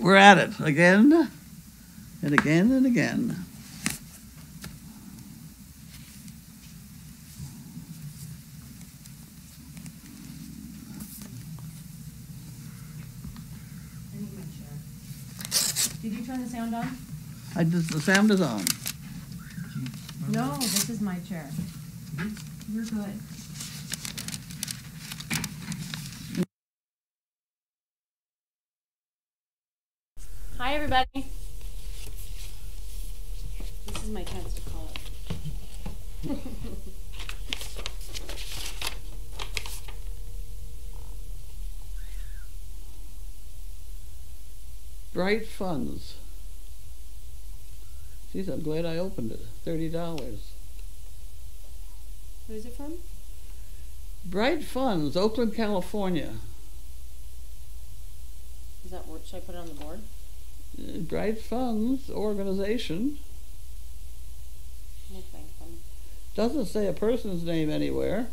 we're at it again and again and again. I need my chair. Did you turn the sound on? The sound is on. No, this is my chair. You're good. Hi, everybody. This is my chance to call it. Bright Funds. Geez, I'm glad I opened it. $30. Who's it from? Bright Funds, Oakland, California. Is that word? Should I put it on the board? Bright Funds organization. No, thank them. Doesn't say a person's name anywhere.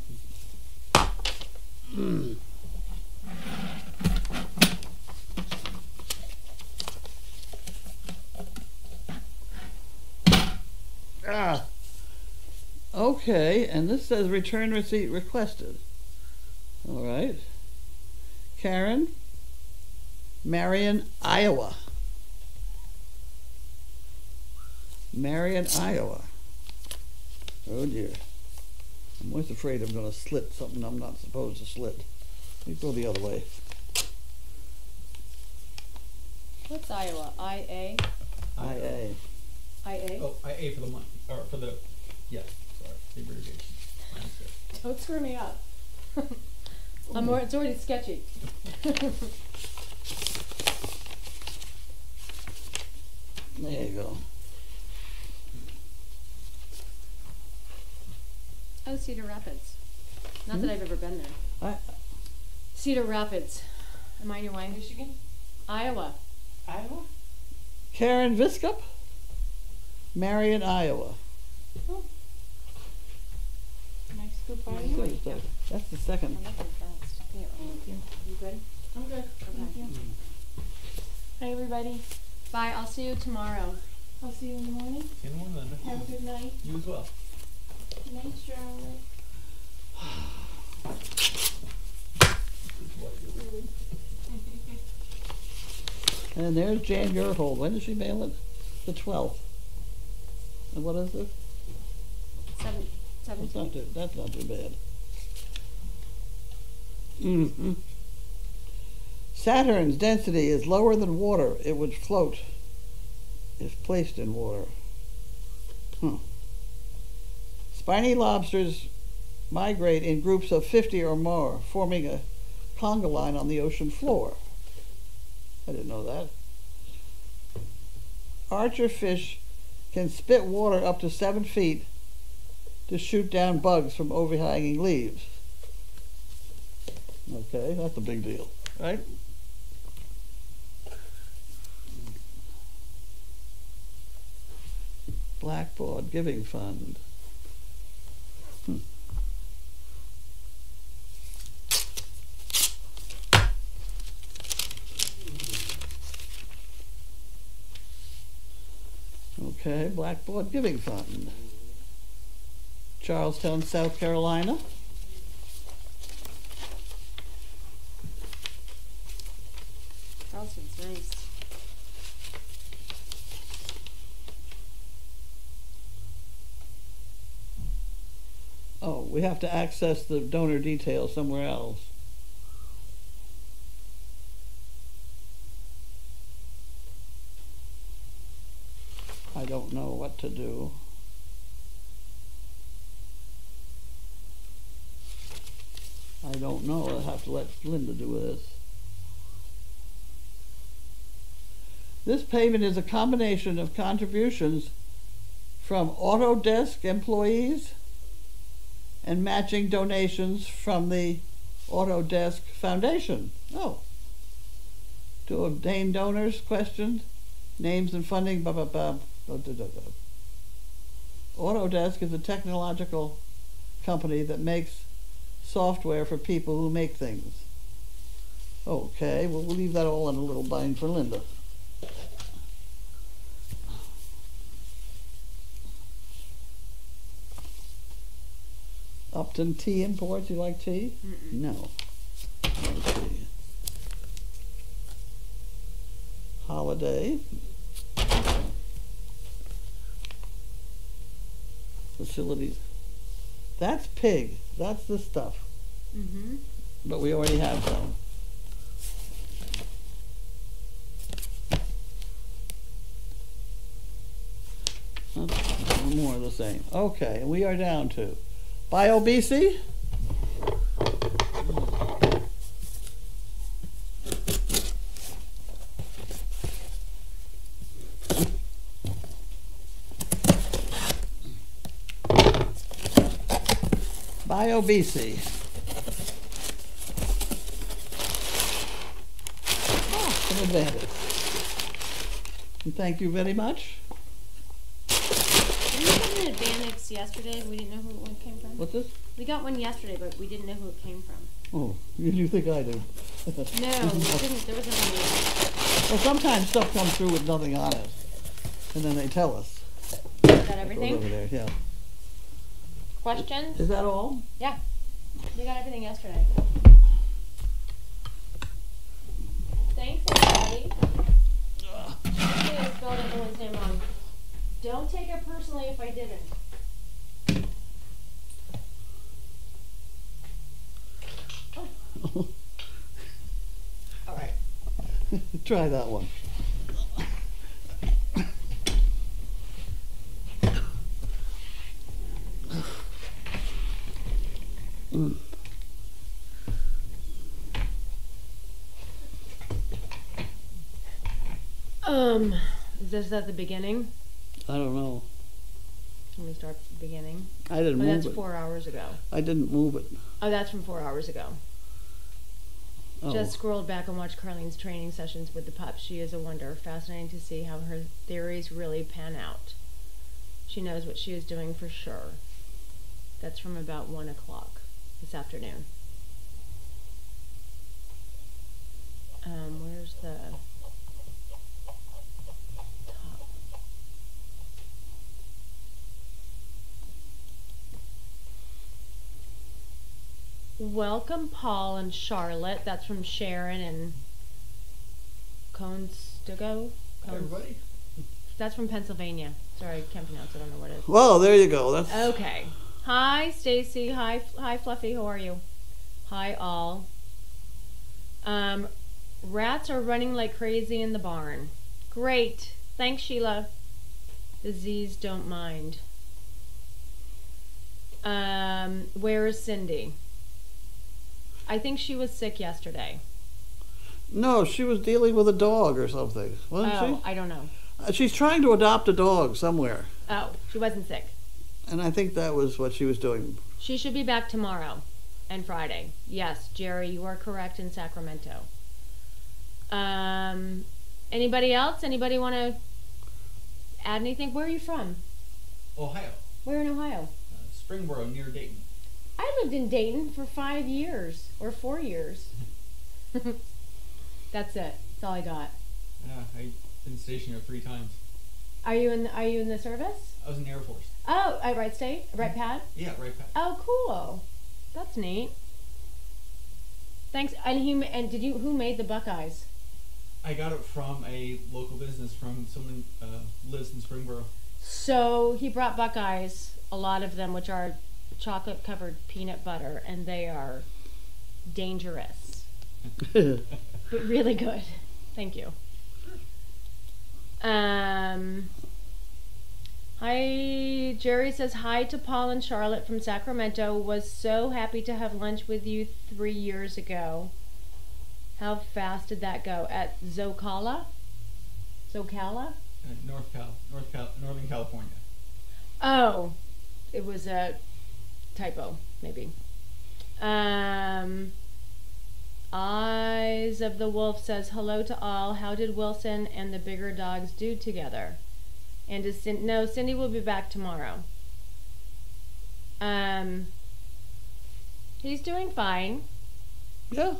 Okay, and this says return receipt requested. All right. Karen, Marion, Iowa. Marion, Iowa. Oh dear. I'm always afraid I'm going to slit something I'm not supposed to slit. Let me go the other way. What's Iowa? IA? IA. IA? Oh, IA for the month, or for the, yes, sorry, the abbreviation. Don't screw me up. It's already sketchy. There you go. Oh, Cedar Rapids. Not that I've ever been there. Cedar Rapids. Am I your way? Michigan? Iowa. Iowa? Karen Viscup, Marion, Iowa. Oh. Nice scoop by Good, you. so that's the second. I'm looking fast. Here, you good? I'm good. Thank you. Hi, everybody. Bye. I'll see you tomorrow. I'll see you in the morning. See you in the morning, Linda. Have a good night. You as well. Good night, Charlotte. And there's Jan Gerhold. When did she mail it? The 12th. And what is it? 17. That's not too bad. Mm-hmm. Saturn's density is lower than water. It would float if placed in water. Spiny lobsters migrate in groups of 50 or more, forming a conga line on the ocean floor. I didn't know that. Archer fish can spit water up to 7 feet to shoot down bugs from overhanging leaves. Okay, that's a big deal, right? Blackboard Giving Fund. Okay, Blackboard Giving Fund. Charlestown, South Carolina. Charleston's nice. Oh, we have to access the donor details somewhere else. I don't know what to do. I don't know. I'll have to let Linda do this. This payment is a combination of contributions from Autodesk employees and matching donations from the Autodesk Foundation. Oh. To obtain donors, questions, names and funding, blah, blah, blah. Autodesk is a technological company that makes software for people who make things. Okay, well, we'll leave that all in a little bind for Linda. Upton Tea Imports. You like tea? Mm-mm. No. No tea. Holiday. Facilities. That's pig. That's the stuff. Mm-hmm. But we already have some. More of the same. Okay, we are down to BioBC. BioBC. An advantage. And thank you very much. We got an Advanix yesterday. We didn't know who it came from. What's this? We got one yesterday, but we didn't know who it came from. Oh, you think I do? No, we didn't. There was nothing. Well, sometimes stuff comes through with nothing on it, and then they tell us. Is that everything? Over there, yeah. Questions? Is that all? Yeah. We got everything yesterday. Thanks, everybody. I spelled everyone's name wrong. Don't take it personally if I didn't. Oh. All right. Try that one. Is this at the beginning? I don't know. Let me start at the beginning. I didn't move that's it. 4 hours ago. I didn't move it. Oh, that's from 4 hours ago. Oh. Just scrolled back and watched Carlene's training sessions with the pups. She is a wonder. Fascinating to see how her theories really pan out. She knows what she is doing for sure. That's from about 1 o'clock this afternoon. Where's the top? Welcome, Paul and Charlotte. That's from Sharon and Constigo. Everybody. That's from Pennsylvania. Sorry, I can't pronounce it. I don't know what it is. Well, there you go. That's Okay. Hi, Stacey. Hi, Fluffy. How are you? Hi, all. Rats are running like crazy in the barn. Great. Thanks, Sheila. The Z's don't mind. Where is Cindy? I think she was sick yesterday. No, she was dealing with a dog or something, wasn't Oh, I don't know. she? She's trying to adopt a dog somewhere, Oh, she wasn't sick. and I think that was what she was doing. She should be back tomorrow and Friday. Yes, Jerry, you are correct in Sacramento. Anybody else? Anybody want to add anything? Where are you from? Ohio. Where in Ohio? Springboro, near Dayton. I lived in Dayton for 5 years or 4 years. That's it. That's all I got. Yeah, I've been stationed here 3 times. Are you in the service? I was in the Air Force. Oh, at Wright State? Wright Pad? Yeah, right back. Oh, cool. That's neat. Thanks. And who made the Buckeyes? I got it from a local business, from someone lives in Springboro. So he brought Buckeyes, a lot of them, which are chocolate covered peanut butter, and they are dangerous. But really good. Thank you. Hi, Jerry says hi to Paul and Charlotte from Sacramento. Was so happy to have lunch with you 3 years ago. How fast did that go? At Zocala? Northern California. Oh, it was a typo, maybe. Eyes of the Wolf says hello to all. How did Wilson and the bigger dogs do together? And Cindy will be back tomorrow. He's doing fine. Yeah.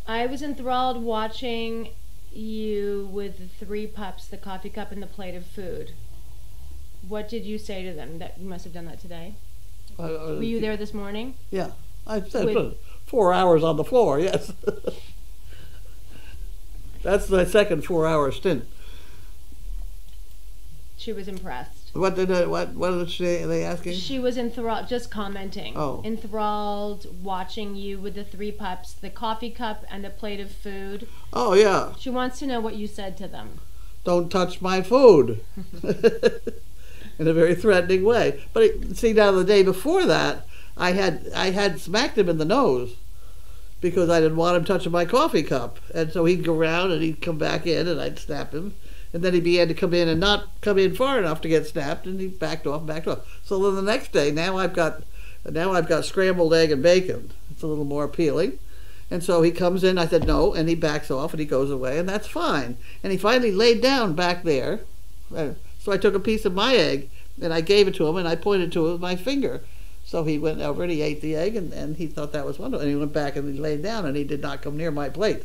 I was enthralled watching you with the 3 pups, the coffee cup, and the plate of food. What did you say to them? That you must have done that today. Were you there this morning? Yeah, I said 4 hours on the floor. Yes, that's my second 4-hour stint. She was impressed. What did they asking? She was enthralled, just commenting. Oh. Enthralled, watching you with the 3 pups, the coffee cup, and the plate of food. Oh yeah. She wants to know what you said to them. Don't touch my food. In a very threatening way. But see, now the day before that, I had smacked him in the nose because I didn't want him touching my coffee cup, and so he'd go around and he'd come back in, and I'd snap him. And then he began to come in and not come in far enough to get snapped, and he backed off and backed off. So then the next day, now I've got scrambled egg and bacon. It's a little more appealing. And so he comes in, I said no, and he backs off and he goes away, and that's fine. And he finally laid down back there. So I took a piece of my egg and I gave it to him and I pointed to it with my finger. So he went over and he ate the egg, and he thought that was wonderful. And he went back and he laid down and he did not come near my plate.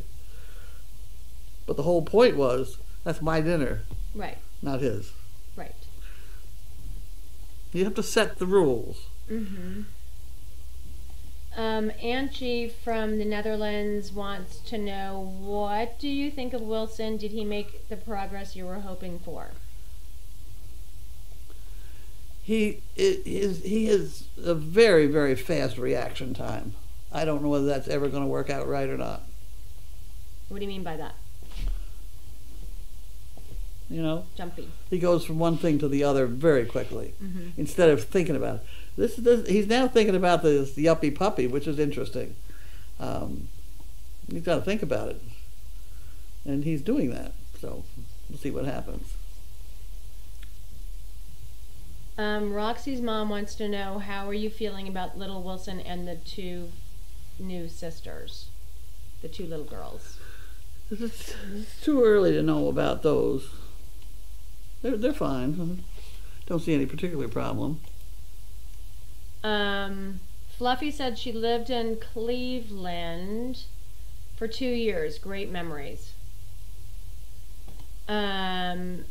But the whole point was, that's my dinner. Right. Not his. Right. You have to set the rules. Mm-hmm. Angie from the Netherlands wants to know, what do you think of Wilson? Did he make the progress you were hoping for? He has a very, very fast reaction time. I don't know whether that's ever going to work out right or not. What do you mean by that? You know? Jumpy. He goes from one thing to the other very quickly, instead of thinking about it. He's now thinking about this yuppie puppy, which is interesting. He's got to think about it. And he's doing that. So we'll see what happens. Roxy's mom wants to know, how are you feeling about little Wilson and the 2 new sisters? The 2 little girls. It's too early to know about those. They're fine. Don't see any particular problem. Fluffy said she lived in Cleveland for 2 years. Great memories. Jiminy,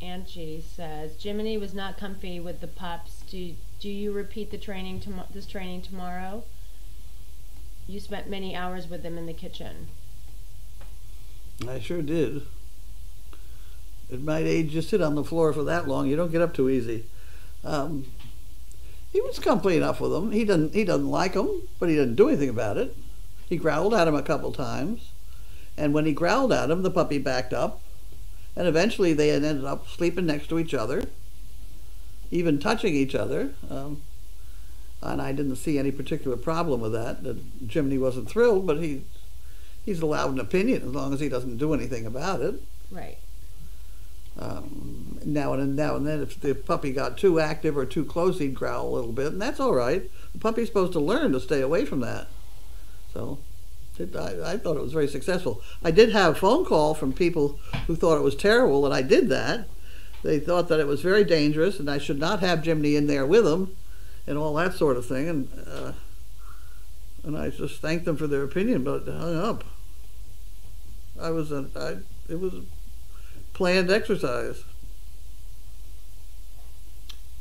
Angie says, Jiminy was not comfy with the pups. Do you repeat the training this training tomorrow? You spent many hours with them in the kitchen. I sure did. At my age, you sit on the floor for that long, you don't get up too easy. He was comfy enough with them. He doesn't like them, but he didn't do anything about it. He growled at him a couple times, and when he growled at him, the puppy backed up, and eventually they had ended up sleeping next to each other, even touching each other. And I didn't see any particular problem with that. Jiminy wasn't thrilled, but he's allowed an opinion as long as he doesn't do anything about it. Right. Now and then, if the puppy got too active or too close, he'd growl a little bit, and that's all right. The puppy's supposed to learn to stay away from that. So I thought it was very successful. I did have a phone call from people who thought it was terrible that I did that. They thought that it was very dangerous and I should not have Jiminy in there with him and all that sort of thing. And I just thanked them for their opinion, but hung up. It was a planned exercise.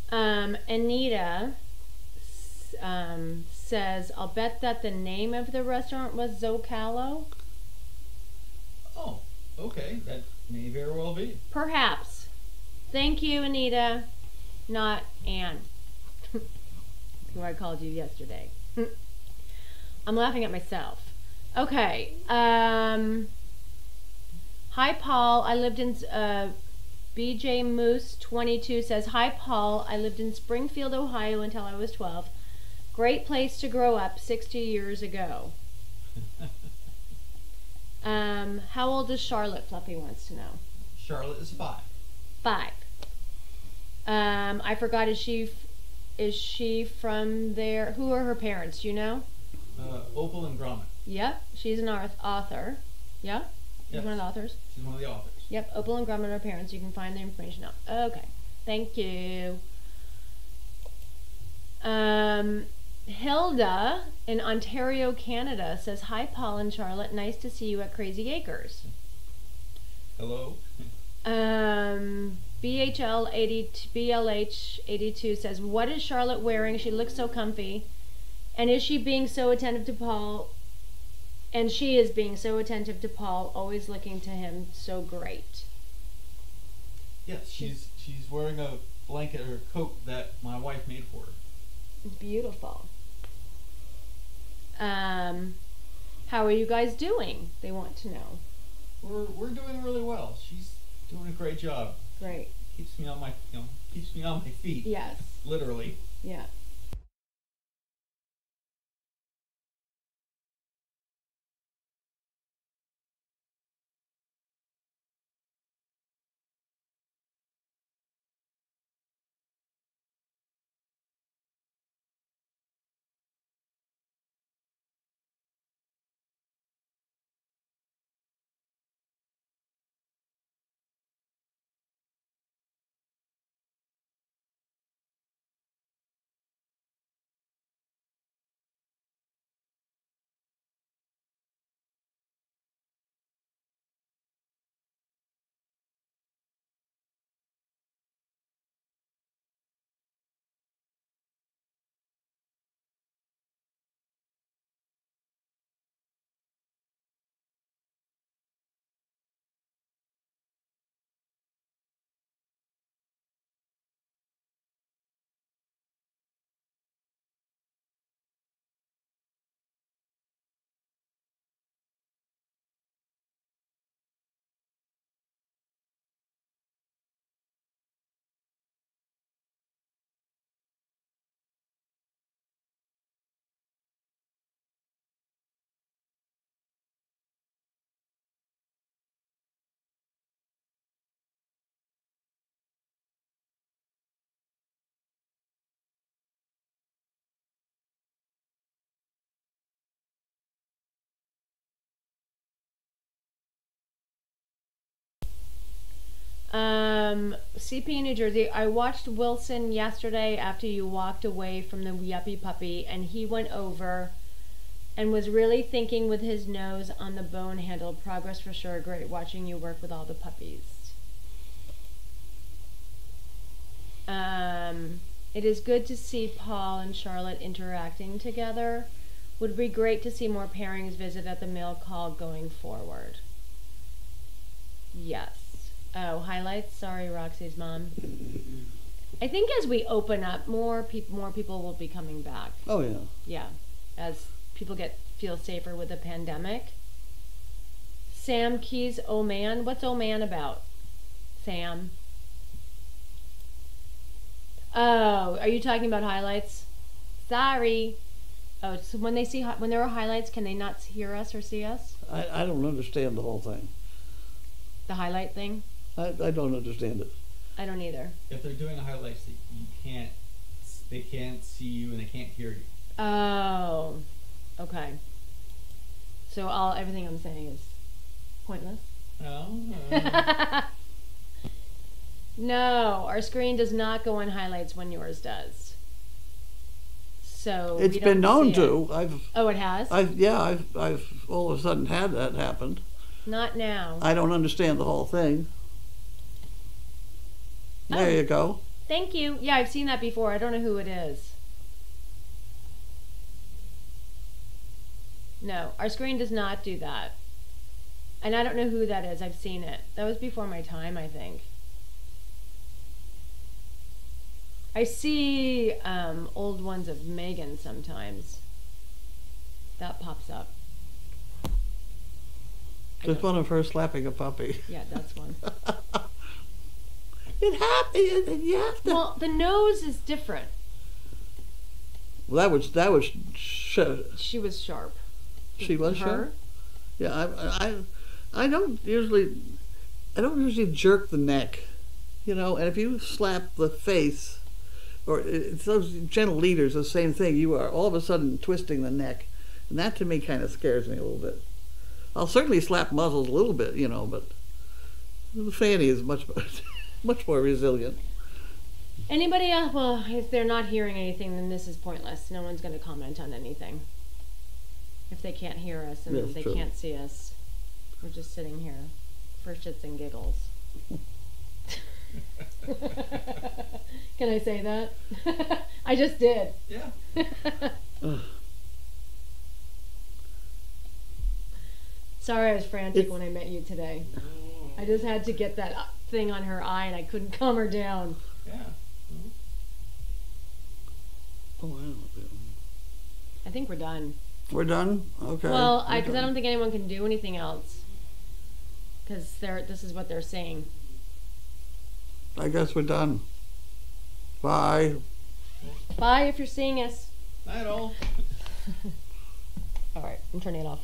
Anita says, I'll bet that the name of the restaurant was Zocalo. Oh, okay. That may very well be. Perhaps. Thank you, Anita. Not Anne, who I called you yesterday. I'm laughing at myself. Okay. Hi, Paul. I lived in... BJ Moose 22 says, hi, Paul. I lived in Springfield, Ohio until I was 12. Great place to grow up 60 years ago. How old is Charlotte? Fluffy wants to know. Charlotte is 5. 5. I forgot, is she from there? Who are her parents? Do you know? Opal and Gromit. Yep. She's an author. Yeah? She's one of the authors? She's one of the authors. Yep, Opal and Grumman are parents. You can find the information out. Okay, thank you. Hilda in Ontario, Canada says, hi, Paul and Charlotte. Nice to see you at Crazy Acres. Hello. BLH 82 says, "What is Charlotte wearing? She looks so comfy. And is she being so attentive to Paul? And she is being so attentive to Paul, always looking to him so great." Yes, she's wearing a blanket or coat that my wife made for her. It's beautiful. How are you guys doing? They want to know. We're doing really well. She's doing a great job. Great. Keeps me on my feet. Yes. Literally. Yeah. CP New Jersey, I watched Wilson yesterday after you walked away from the yuppie puppy, and he went over and was really thinking with his nose on the bone handle. Progress for sure. Great watching you work with all the puppies. It is good to see Paul and Charlotte interacting together. Would be great to see more pairings visit at the mail call going forward. Yes. Oh, highlights? Sorry, Roxy's mom. I think as we open up, more people will be coming back. Oh, yeah. Yeah, as people feel safer with the pandemic. Sam Keys, oh man. What's oh man about? Sam. Oh, are you talking about highlights? Sorry. Oh, so when there are highlights, can they not hear us or see us? I don't understand the whole thing. The highlight thing? I don't understand it. I don't either. If they're doing a highlights, they can't see you and they can't hear you. Oh, okay. So everything I'm saying is pointless? Oh. No, our screen does not go on highlights when yours does. So It's been known to. Oh, it has? I've all of a sudden had that happen. Not now. I don't understand the whole thing. There you go. Thank you. Yeah, I've seen that before. I don't know who it is. No, our screen does not do that. And I don't know who that is. I've seen it. That was before my time, I think. I see old ones of Megan sometimes. That pops up. There's one of her slapping a puppy. Yeah, that's one. It happened, and you have to. Well, the nose is different. Well, that was. She was sharp. She was her? sharp. Yeah, I don't usually jerk the neck, and if you slap the face, or it's those gentle leaders, the same thing. You are all of a sudden twisting the neck, and that to me kind of scares me a little bit. I'll certainly slap muzzles a little bit, but the Fanny is much more resilient. Anybody else? Well, if they're not hearing anything, then this is pointless. No one's going to comment on anything. If they can't hear us and That's they true. Can't see us, we're just sitting here for shits and giggles. Can I say that? I just did. Yeah. Sorry, I was frantic It's- when I met you today. I just had to get that thing on her eye, and I couldn't calm her down. Yeah. Oh, I don't know. I think we're done. We're done? Okay. Well, we're because I done. don't think anyone can do anything else. Because this is what they're saying. I guess we're done. Bye. Bye if you're seeing us. Night all. All right, I'm turning it off.